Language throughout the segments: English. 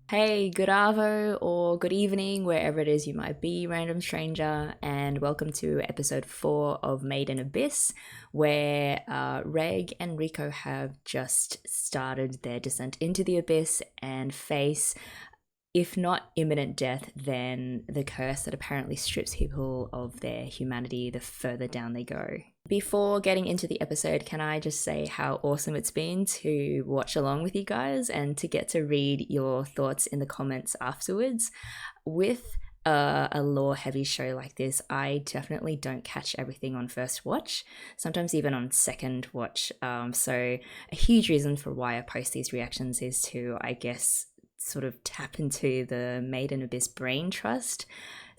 Hey, good arvo or good evening, wherever it is you might be, random stranger, and welcome to episode 4 of Made in Abyss, where Reg and Rico have just started their descent into the abyss and face, if not imminent death, then the curse that apparently strips people of their humanity the further down they go. Before getting into the episode, can I just say how awesome it's been to watch along with you guys and to get to read your thoughts in the comments afterwards? With a lore heavy show like this, I definitely don't catch everything on first watch, sometimes even on second watch. So, a huge reason for why I post these reactions is to, I guess, sort of tap into the Made in Abyss brain trust.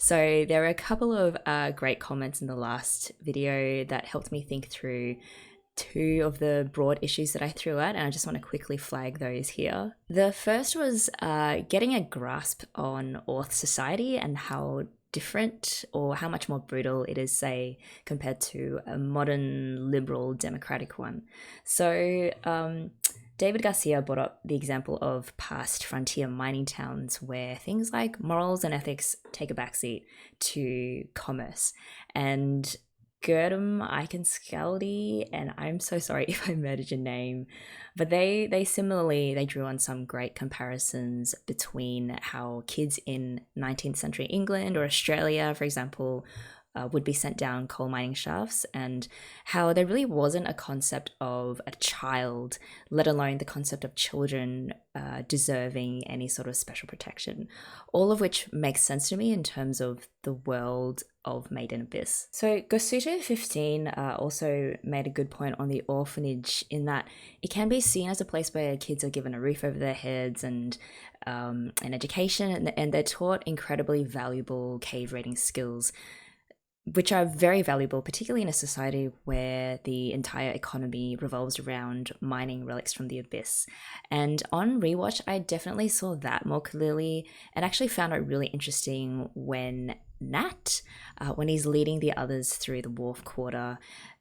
So there were a couple of great comments in the last video that helped me think through two of the broad issues that I threw out, and I just want to quickly flag those here. The first was getting a grasp on Orth society and how different or how much more brutal it is, say, compared to a modern liberal democratic one. So David Garcia brought up the example of past frontier mining towns where things like morals and ethics take a backseat to commerce. And Eikenskjaldi, and I'm so sorry if I murdered your name, but they similarly they drew on some great comparisons between how kids in 19th century England or Australia, for example, would be sent down coal mining shafts, and how there really wasn't a concept of a child, let alone the concept of children deserving any sort of special protection, all of which makes sense to me in terms of the world of Made in Abyss. So Gosuto 15 also made a good point on the orphanage in that it can be seen as a place where kids are given a roof over their heads and an education, and they're taught incredibly valuable cave raiding skills, which are very valuable, particularly in a society where the entire economy revolves around mining relics from the abyss. And on rewatch, I definitely saw that more clearly and actually found it really interesting when Nat, when he's leading the others through the wharf quarter,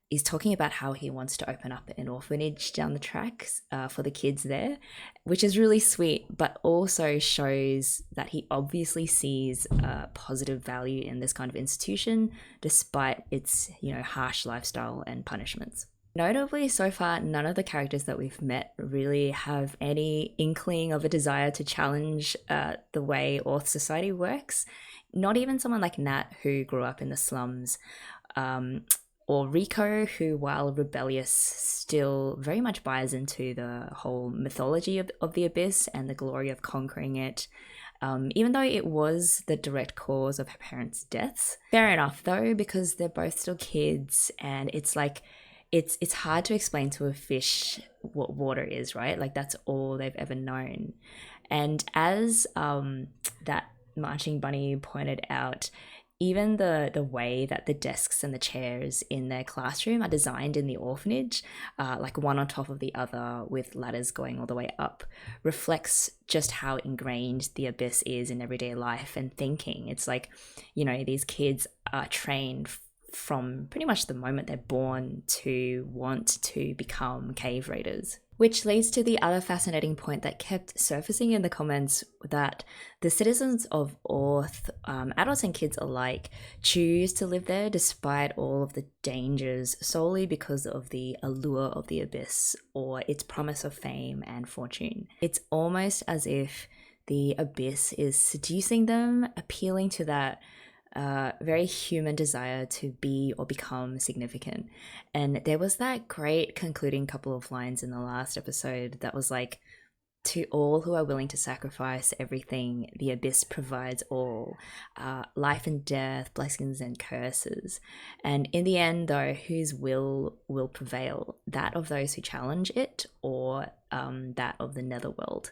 is talking about how he wants to open up an orphanage down the tracks for the kids there, which is really sweet, but also shows that he obviously sees positive value in this kind of institution, despite its, harsh lifestyle and punishments. Notably, so far, none of the characters that we've met really have any inkling of a desire to challenge the way Orth society works. Not even someone like Nat, who grew up in the slums, or Rico, who, while rebellious, still very much buys into the whole mythology of the abyss and the glory of conquering it, even though it was the direct cause of her parents' deaths. Fair enough, though, because they're both still kids, and it's like, it's hard to explain to a fish what water is, right? Like, that's all they've ever known. And as that marching bunny pointed out, even the way that the desks and the chairs in their classroom are designed in the orphanage, like one on top of the other with ladders going all the way up, reflects just how ingrained the abyss is in everyday life and thinking. It's like, these kids are trained from pretty much the moment they're born to want to become cave raiders. Which leads to the other fascinating point that kept surfacing in the comments, that the citizens of Orth, adults and kids alike, choose to live there despite all of the dangers solely because of the allure of the abyss or its promise of fame and fortune. It's almost as if the abyss is seducing them, appealing to that very human desire to be or become significant. And there was that great concluding couple of lines in the last episode that was like, to all who are willing to sacrifice everything, the abyss provides all, life and death, blessings and curses. And in the end, though, whose will prevail? That of those who challenge it, or that of the netherworld?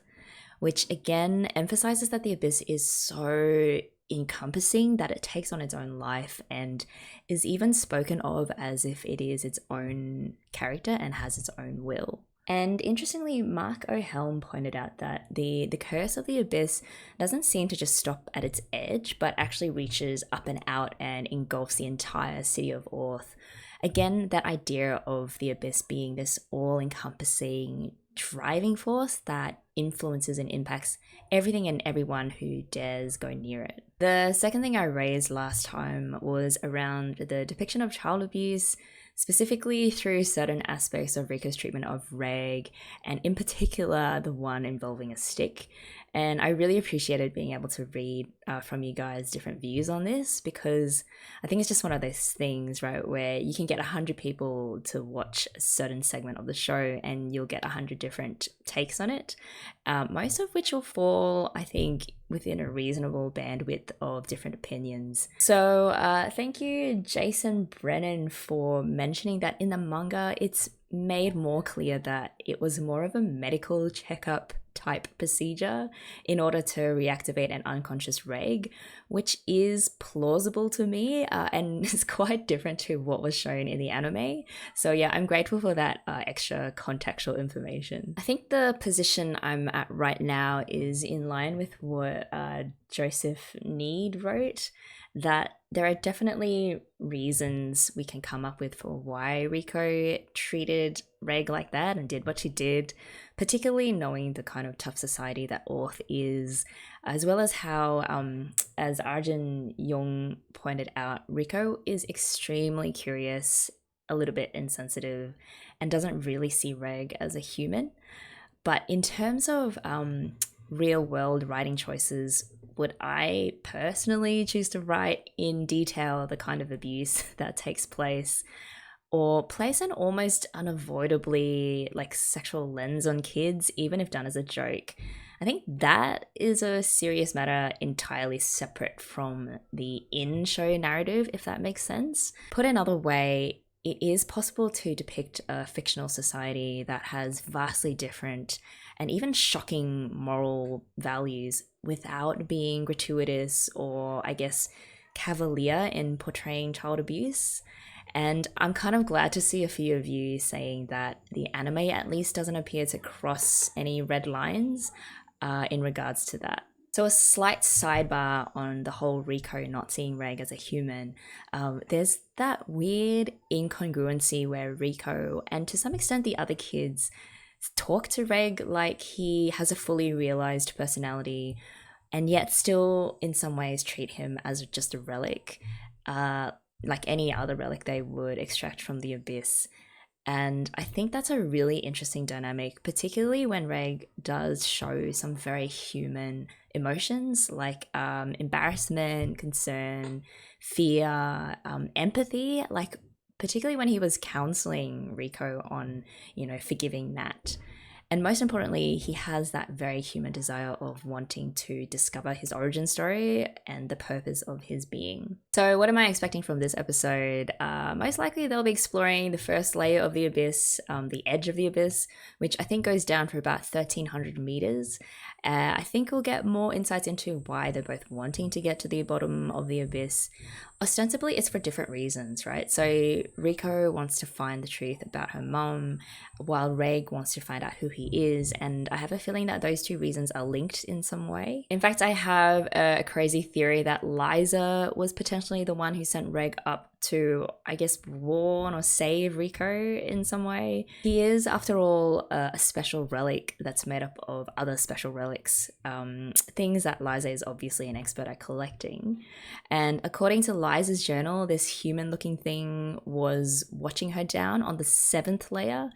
Which again emphasizes that the abyss is so encompassing that it takes on its own life and is even spoken of as if it is its own character and has its own will. And interestingly, Mark O'Helm pointed out that the curse of the abyss doesn't seem to just stop at its edge, but actually reaches up and out and engulfs the entire city of Orth. Again, that idea of the abyss being this all-encompassing, driving force that influences and impacts everything and everyone who dares go near it. The second thing I raised last time was around the depiction of child abuse, specifically through certain aspects of Rico's treatment of Reg, and in particular the one involving a stick. And I really appreciated being able to read from you guys different views on this, because I think it's just one of those things, right, where you can get 100 people to watch a certain segment of the show and you'll get 100 different takes on it, most of which will fall, I think, within a reasonable bandwidth of different opinions. So thank you, Jason Brennan, for mentioning that in the manga it's made more clear that it was more of a medical checkup type procedure in order to reactivate an unconscious Reg, which is plausible to me and is quite different to what was shown in the anime. So yeah, I'm grateful for that extra contextual information. I think the position I'm at right now is in line with what Joseph Nied wrote, that there are definitely reasons we can come up with for why Rico treated Reg like that and did what she did, particularly knowing the kind of tough society that Orth is, as well as how, as Arjun Jung pointed out, Rico is extremely curious, a little bit insensitive, and doesn't really see Reg as a human. But in terms of real world writing choices, would I personally choose to write in detail the kind of abuse that takes place, or place an almost unavoidably sexual lens on kids, even if done as a joke? I think that is a serious matter entirely separate from the in-show narrative, if that makes sense. Put another way, it is possible to depict a fictional society that has vastly different and even shocking moral values without being gratuitous or, I guess, cavalier in portraying child abuse. And I'm kind of glad to see a few of you saying that the anime at least doesn't appear to cross any red lines in regards to that. So a slight sidebar on the whole Rico not seeing Reg as a human. There's that weird incongruency where Rico, and to some extent the other kids, talk to Reg like he has a fully realized personality, and yet still in some ways treat him as just a relic, like any other relic they would extract from the abyss. And I think that's a really interesting dynamic, particularly when Reg does show some very human emotions like embarrassment, concern, fear, empathy, particularly when he was counseling Rico on, forgiving Nat. And most importantly, he has that very human desire of wanting to discover his origin story and the purpose of his being. So what am I expecting from this episode? Most likely they'll be exploring the first layer of the abyss, the edge of the abyss, which I think goes down for about 1,300 meters. I think we'll get more insights into why they're both wanting to get to the bottom of the abyss. Ostensibly, it's for different reasons, right? So Rico wants to find the truth about her mom, while Reg wants to find out who he is, and I have a feeling that those two reasons are linked in some way. In fact, I have a crazy theory that Liza was potentially the one who sent Reg up to, I guess, warn or save Rico in some way. He is, after all, a special relic that's made up of other special relics, things that Liza is obviously an expert at collecting. And according to Liza's journal, this human-looking thing was watching her down on the 7th layer.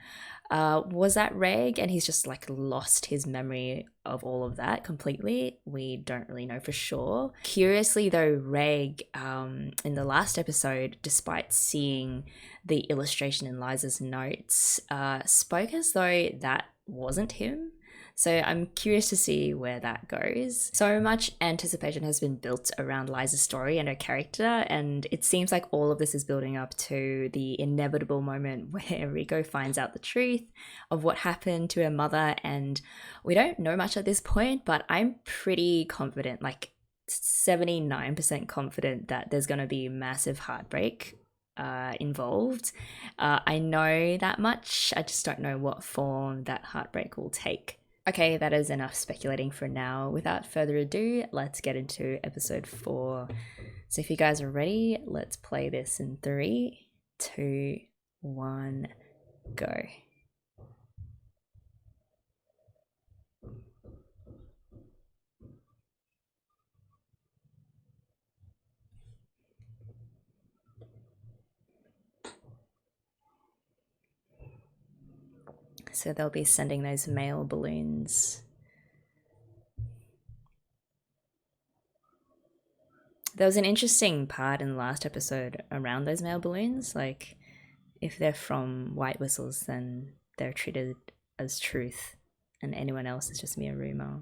Was that Reg? And he's just lost his memory of all of that completely. We don't really know for sure. Curiously though, Reg, in the last episode, despite seeing the illustration in Liza's notes, spoke as though that wasn't him. So I'm curious to see where that goes. So much anticipation has been built around Liza's story and her character, and it seems like all of this is building up to the inevitable moment where Rico finds out the truth of what happened to her mother. And we don't know much at this point, but I'm pretty confident, 79% confident, that there's going to be massive heartbreak involved. I know that much. I just don't know what form that heartbreak will take. Okay, that is enough speculating for now. Without further ado, let's get into episode 4. So if you guys are ready, let's play this in 3, 2, 1, go. So they'll be sending those mail balloons. There was an interesting part in the last episode around those mail balloons. Like, if they're from White Whistles, then they're treated as truth, and anyone else is just mere rumor.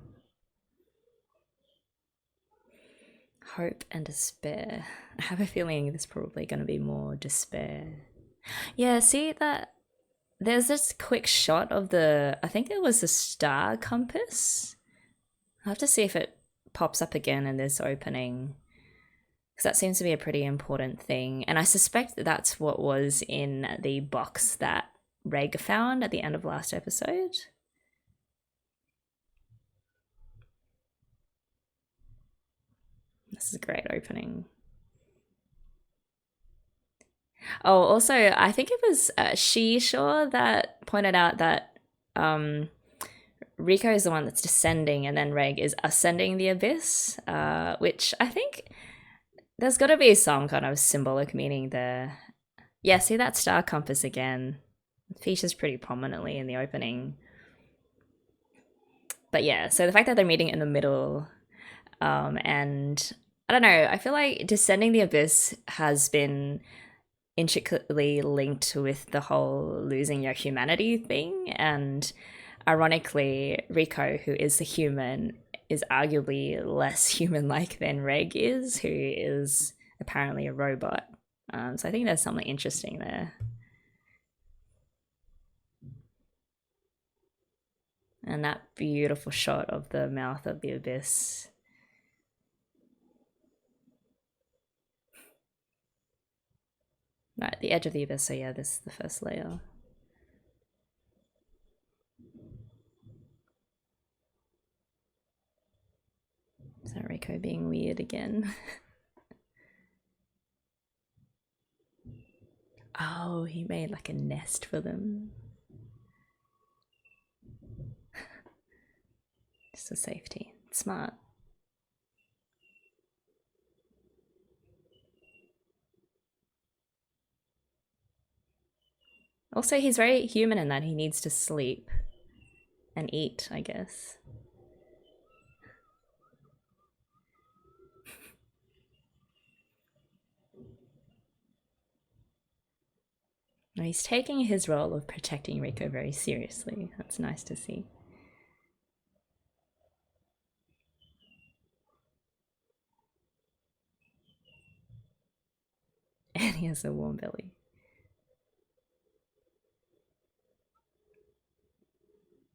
Hope and despair. I have a feeling there's probably going to be more despair. Yeah, see that? There's this quick shot of the, I think it was the star compass. I'll have to see if it pops up again in this opening, because that seems to be a pretty important thing. And I suspect that that's what was in the box that Reg found at the end of last episode. This is a great opening. Oh, also, I think it was She-Shaw that pointed out that Rico is the one that's descending and then Reg is ascending the abyss, which I think there's got to be some kind of symbolic meaning there. Yeah, see that star compass again. It features pretty prominently in the opening. But yeah, so the fact that they're meeting in the middle, and I don't know, I feel like descending the abyss has been intricately linked with the whole losing your humanity thing. And ironically, Rico, who is the human, is arguably less human-like than Reg is, who is apparently a robot. So I think there's something interesting there. And that beautiful shot of the mouth of the abyss. Right, the edge of the abyss, so yeah, this is the first layer. Is that Rico being weird again? Oh, he made like a nest for them. Just for safety. Smart. Also, he's very human in that he needs to sleep and eat, I guess. He's taking his role of protecting Rico very seriously. That's nice to see. And he has a warm belly.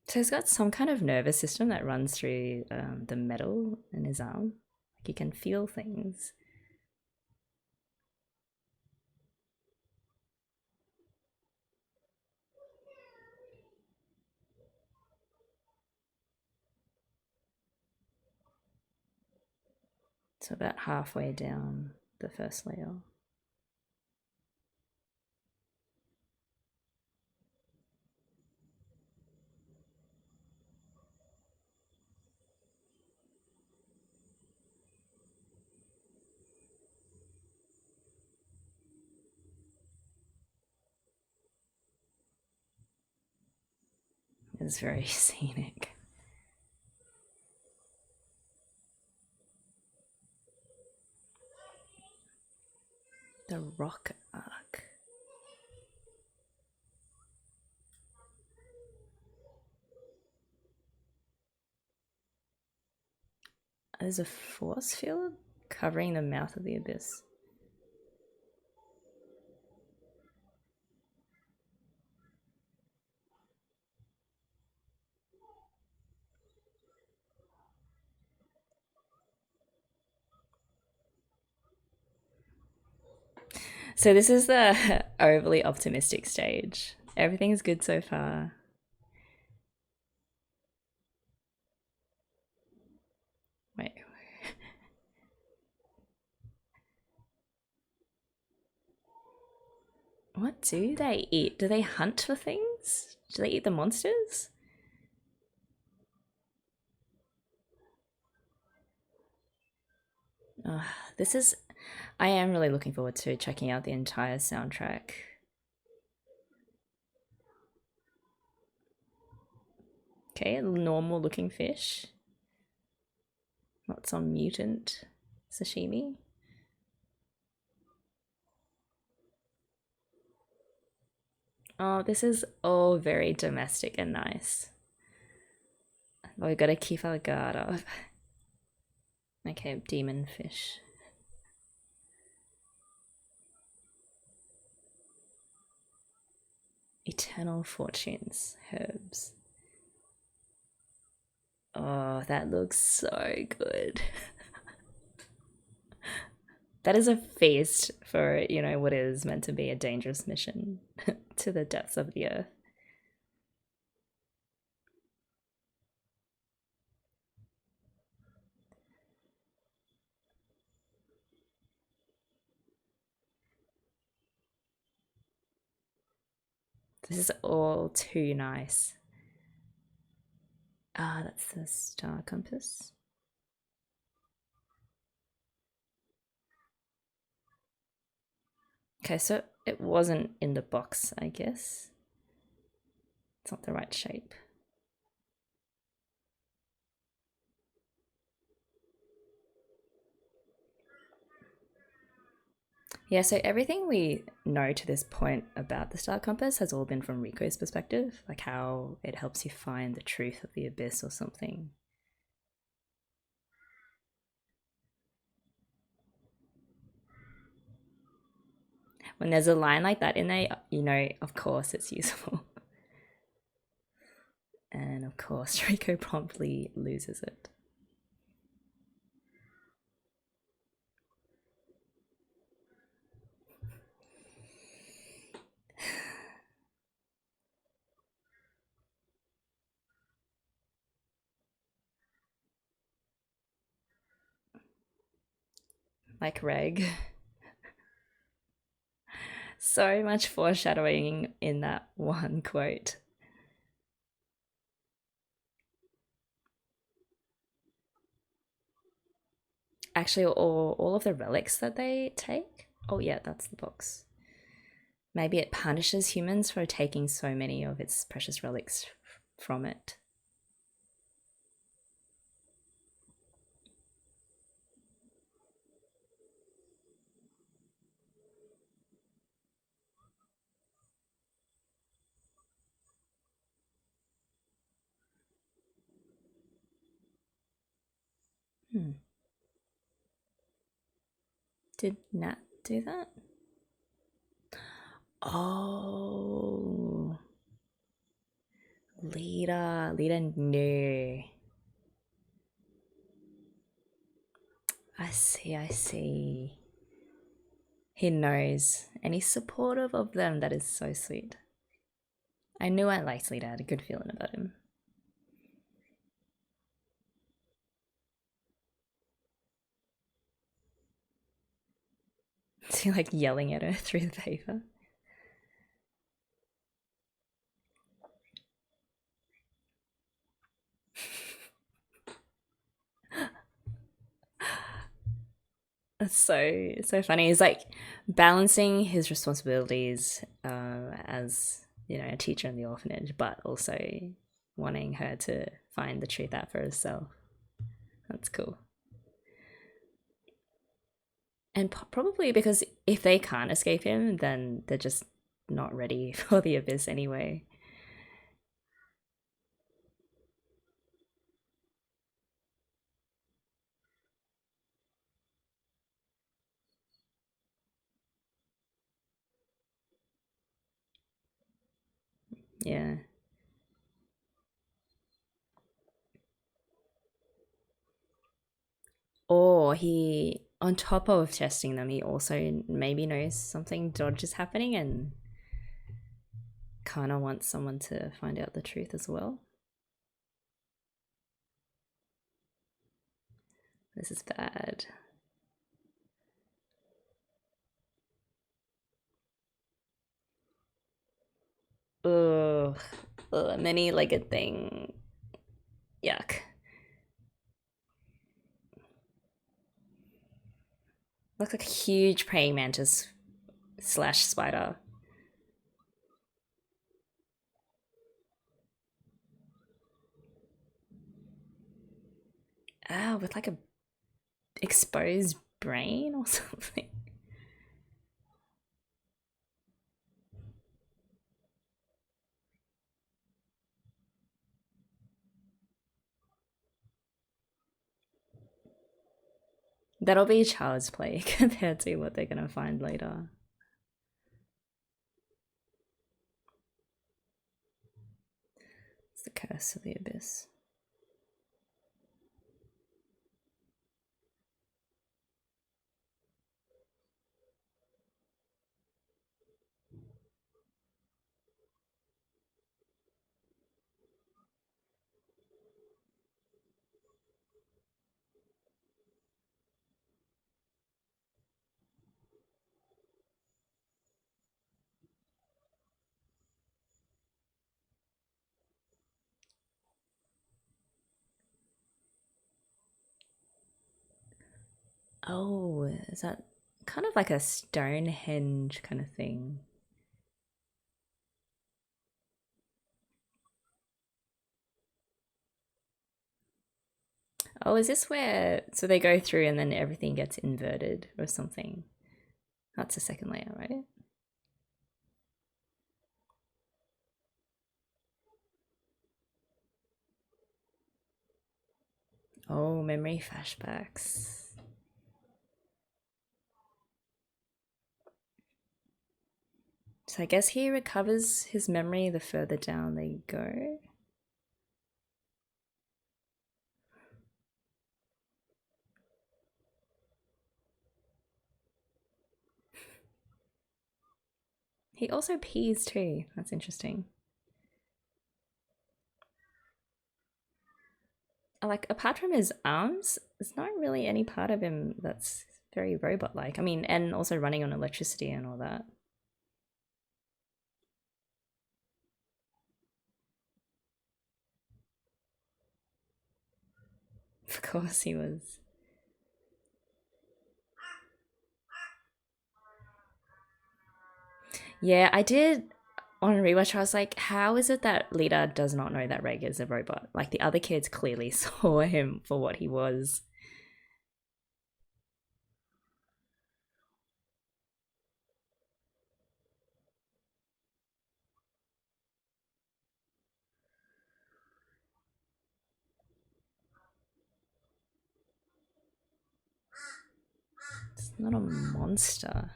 So he's got some kind of nervous system that runs through the metal in his arm. Like he can feel things. So about halfway down the first layer. It's very scenic. The rock arc. There's a force field covering the mouth of the abyss. So this is the overly optimistic stage. Everything's good so far. Wait. What do they eat? Do they hunt for things? Do they eat the monsters? This is... I am really looking forward to checking out the entire soundtrack. Okay, a normal looking fish. Not some mutant sashimi. Oh, this is all very domestic and nice. Oh, we gotta keep our guard up. Okay, demon fish. Eternal fortunes, herbs. Oh, that looks so good. That is a feast for, you know, what is meant to be a dangerous mission to the depths of the earth. This is all too nice. Ah, that's the star compass. Okay, so it wasn't in the box, I guess. It's not the right shape. Yeah, so everything we know to this point about the star compass has all been from Rico's perspective, like how it helps you find the truth of the abyss or something. When there's a line like that in there, you know, of course it's useful. And of course, Rico promptly loses it. Like Reg. So much foreshadowing in that one quote. Actually, all of the relics that they take. Oh, yeah, that's the box. Maybe it punishes humans for taking so many of its precious relics from it. Did Nat do that? Oh. Leader knew. I see. He knows, and he's supportive of them. That is so sweet. I knew I liked Leader. I had a good feeling about him. Is he like yelling at her through the paper? That's so funny. He's like balancing his responsibilities as, you know, a teacher in the orphanage, but also wanting her to find the truth out for herself. That's cool. And probably because if they can't escape him, then they're just not ready for the abyss anyway. Yeah. Or he, on top of testing them, he also maybe knows something dodge is happening and kind of wants someone to find out the truth as well. This is bad. Ugh. Ugh, many-legged thing. Yuck. Looks like a huge praying mantis slash spider. with like a exposed brain or something. That'll be child's play compared to what they're gonna find later. It's the curse of the abyss. Oh, is that kind of like a Stonehenge kind of thing? Oh, is this where so they go through and then everything gets inverted or something? That's the second layer, right? Oh, memory flashbacks. So I guess he recovers his memory the further down they go. He also pees too. That's interesting. Like, apart from his arms, there's not really any part of him that's very robot-like. I mean, and also running on electricity and all that. Of course he was. Yeah, I did on rewatch. I was like, how is it that Lita does not know that Reg is a robot? Like, the other kids clearly saw him for what he was. It's not a monster.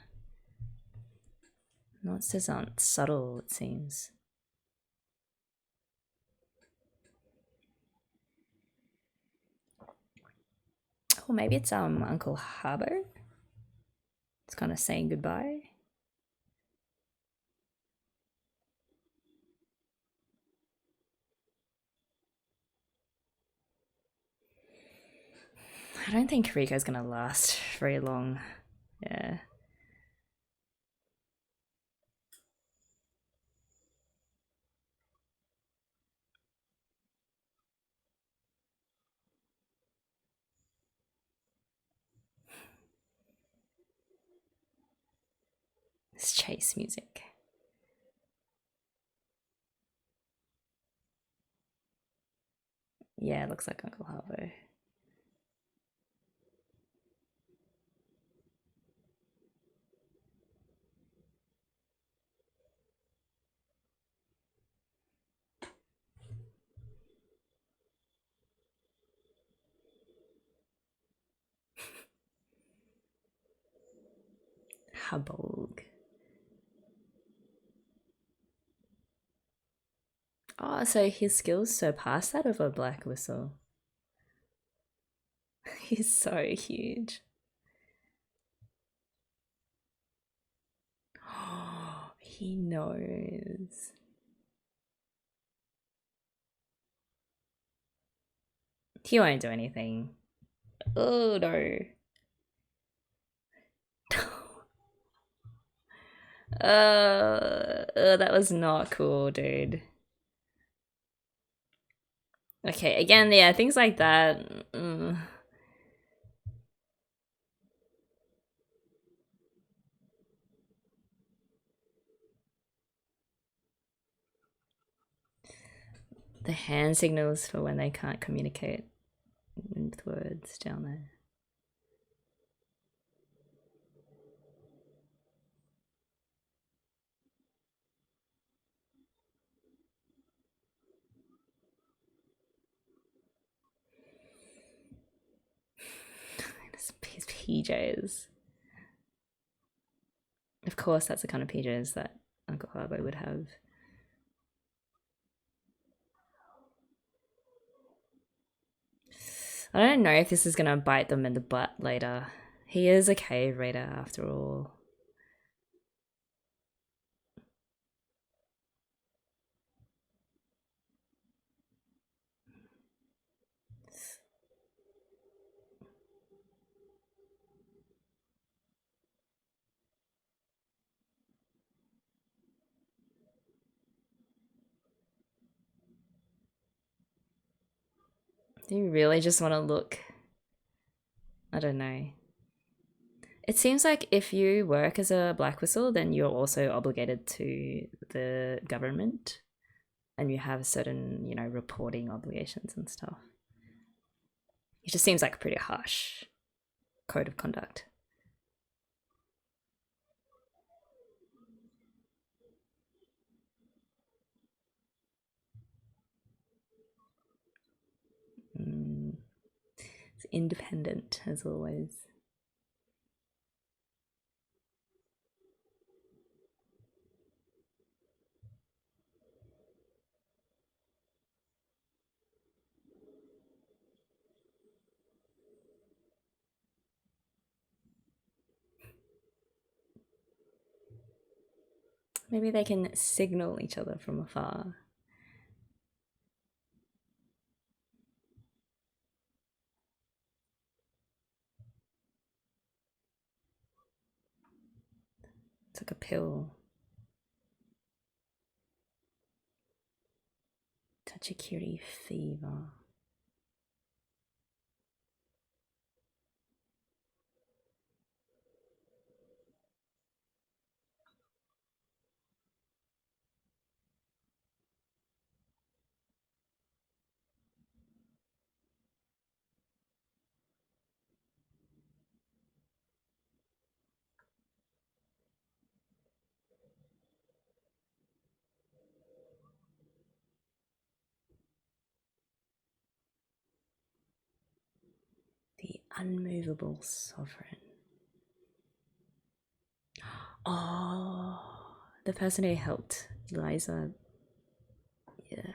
Monsters aren't subtle, it seems. Or maybe it's Uncle Harbo. It's kind of saying goodbye. I don't think Riko's gonna last very long. Yeah. This chase music. Yeah, it looks like Uncle Harbo. Habolg. Oh, so his skills surpass that of a black whistle. He's so huge. Oh, he knows. He won't do anything. Oh no. That was not cool, dude. Okay, again, yeah, things like that. The hand signals for when they can't communicate. 9th words down there. His PJs. Of course, that's the kind of PJs that Uncle Harbo would have. I don't know if this is gonna bite them in the butt later. He is a cave raider after all. Do you really just want to look? I don't know. It seems like if you work as a black whistle, then you're also obligated to the government and you have certain, you know, reporting obligations and stuff. It just seems like a pretty harsh code of conduct. It's independent, as always. Maybe they can signal each other from afar. It's like a pill. Tachikiri fever. The unmovable sovereign. Oh, the person who helped Eliza. Yeah.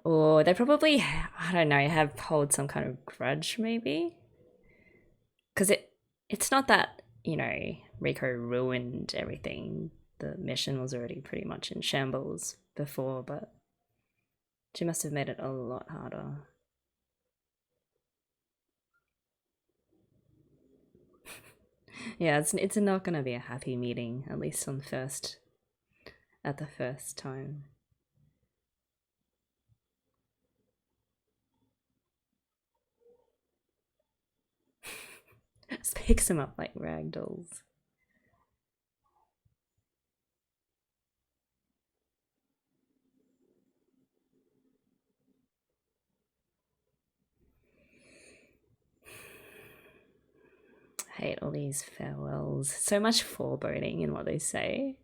Or they probably, I don't know, hold some kind of grudge maybe. Because it's not that, you know, Rico ruined everything. The mission was already pretty much in shambles before, but she must have made it a lot harder. Yeah, it's not gonna be a happy meeting, at least at the first time. Just picks him up like rag dolls. I hate all these farewells. So much foreboding in what they say.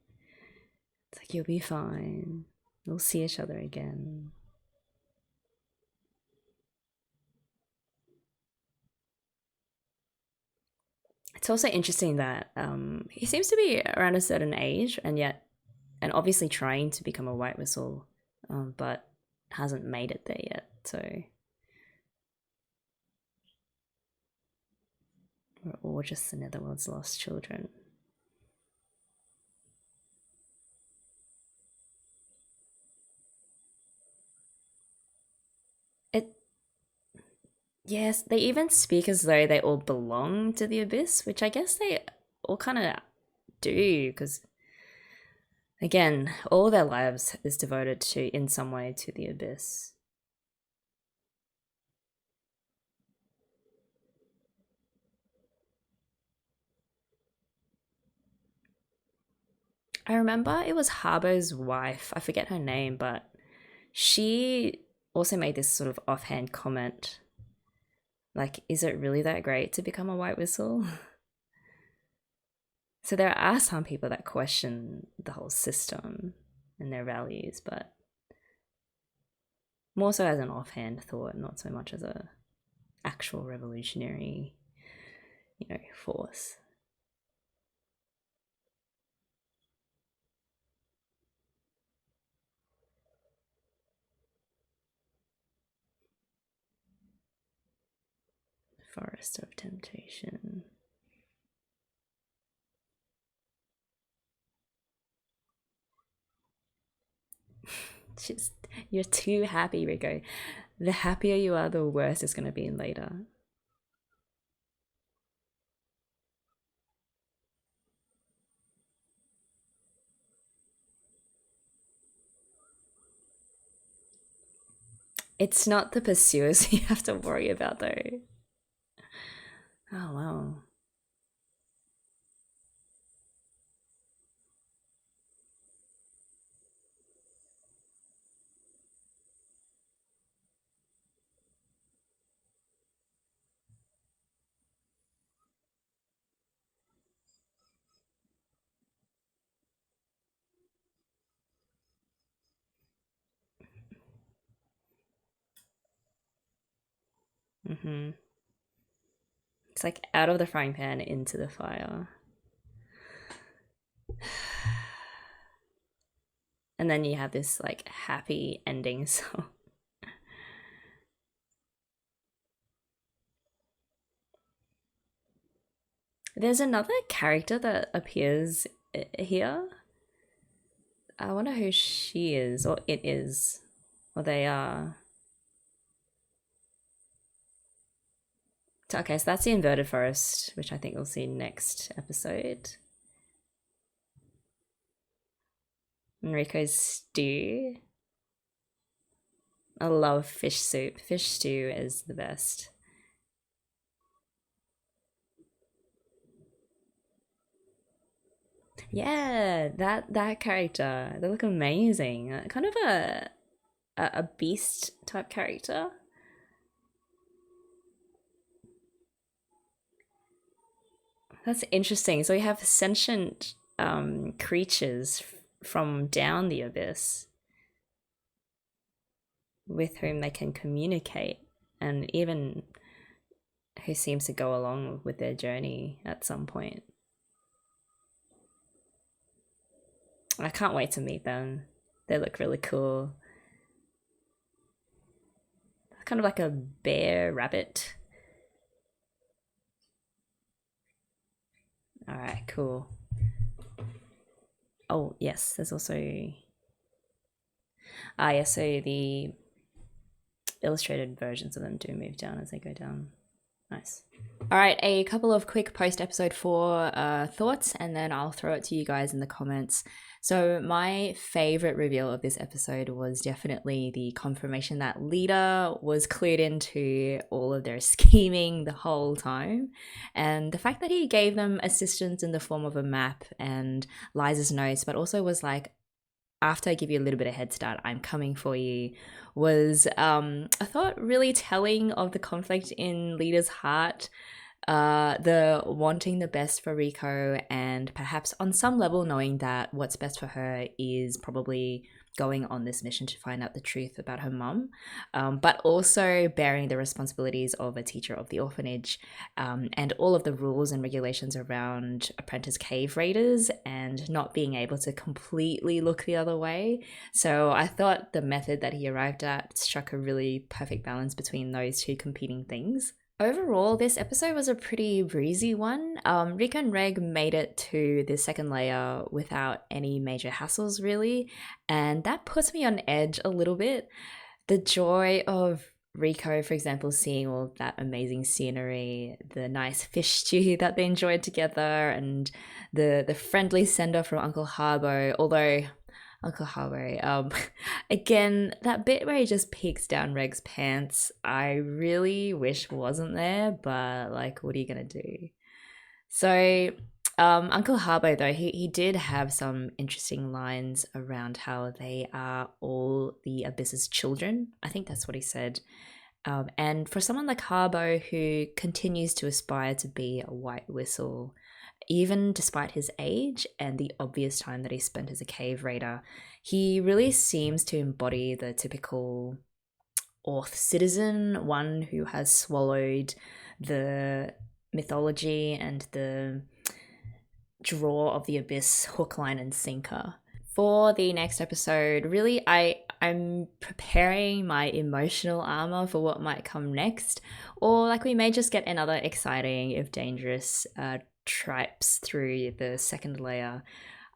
It's like, you'll be fine. We'll see each other again. It's also interesting that he seems to be around a certain age and obviously trying to become a white whistle, but hasn't made it there yet. So we're all just the Netherworld's lost children. Yes, they even speak as though they all belong to the Abyss, which I guess they all kind of do, because again, all their lives is devoted to, in some way, to the Abyss. I remember it was Harbo's wife. I forget her name, but she also made this sort of offhand comment. Like, is it really that great to become a white whistle? So there are some people that question the whole system and their values, but more so as an offhand thought, not so much as a actual revolutionary, force. Forest of Temptation. Just, you're too happy, Rico. The happier you are, the worse it's going to be in later. It's not the pursuers you have to worry about, though. Oh, wow. Mm-hmm. It's like out of the frying pan into the fire. And then you have this like happy ending song. There's another character that appears here. I wonder who she is, or it is, or they are. Okay, so that's the inverted forest, which I think we'll see next episode. Enrico's stew. I love fish soup. Fish stew is the best. Yeah, that character. They look amazing. Kind of a beast type character. That's interesting. So we have sentient creatures from down the abyss with whom they can communicate, and even who seems to go along with their journey at some point. I can't wait to meet them. They look really cool. Kind of like a bear rabbit. All right, cool. Oh, yes, there's also so the illustrated versions of them do move down as they go down. Nice. All right, a couple of quick post-episode 4 thoughts, and then I'll throw it to you guys in the comments. So my favorite reveal of this episode was definitely the confirmation that Lita was clued into all of their scheming the whole time. And the fact that he gave them assistance in the form of a map and Liza's notes, but also was like, after I give you a little bit of head start, I'm coming for you, was I thought really telling of the conflict in Lita's heart, the wanting the best for Rico, and perhaps on some level knowing that what's best for her is probably going on this mission to find out the truth about her mum, but also bearing the responsibilities of a teacher of the orphanage, and all of the rules and regulations around apprentice cave raiders and not being able to completely look the other way. So I thought the method that he arrived at struck a really perfect balance between those two competing things. Overall, this episode was a pretty breezy one. Rick and Reg made it to the second layer without any major hassles, really, and that puts me on edge a little bit. The joy of Rico, for example, seeing all that amazing scenery, the nice fish stew that they enjoyed together, and the friendly send-off from Uncle Harbo, although Uncle Harbo, again, that bit where he just peeks down Reg's pants, I really wish wasn't there, but like, what are you gonna do? So Uncle Harbo, though, he did have some interesting lines around how they are all the Abyss's children. I think that's what he said. And for someone like Harbo, who continues to aspire to be a white whistle, even despite his age and the obvious time that he spent as a cave raider, he really seems to embody the typical Orth citizen, one who has swallowed the mythology and the draw of the abyss hook, line, and sinker. For the next episode, really, I'm preparing my emotional armor for what might come next, or like we may just get another exciting, if dangerous, tripes through the second layer.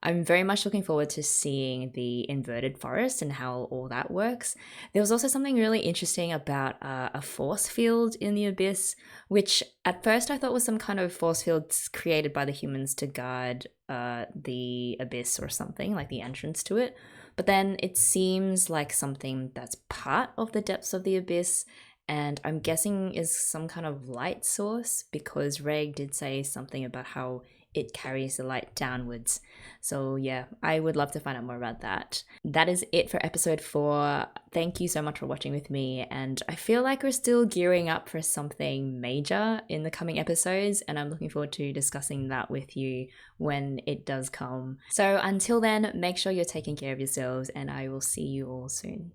I'm very much looking forward to seeing the inverted forest and how all that works. There was also something really interesting about a force field in the abyss, which at first I thought was some kind of force field created by the humans to guard the abyss or something, like the entrance to it. But then it seems like something that's part of the depths of the abyss, and I'm guessing is some kind of light source, because Reg did say something about how it carries the light downwards. So yeah, I would love to find out more about that. That is it for episode 4. Thank you so much for watching with me, and I feel like we're still gearing up for something major in the coming episodes, and I'm looking forward to discussing that with you when it does come. So until then, make sure you're taking care of yourselves, and I will see you all soon.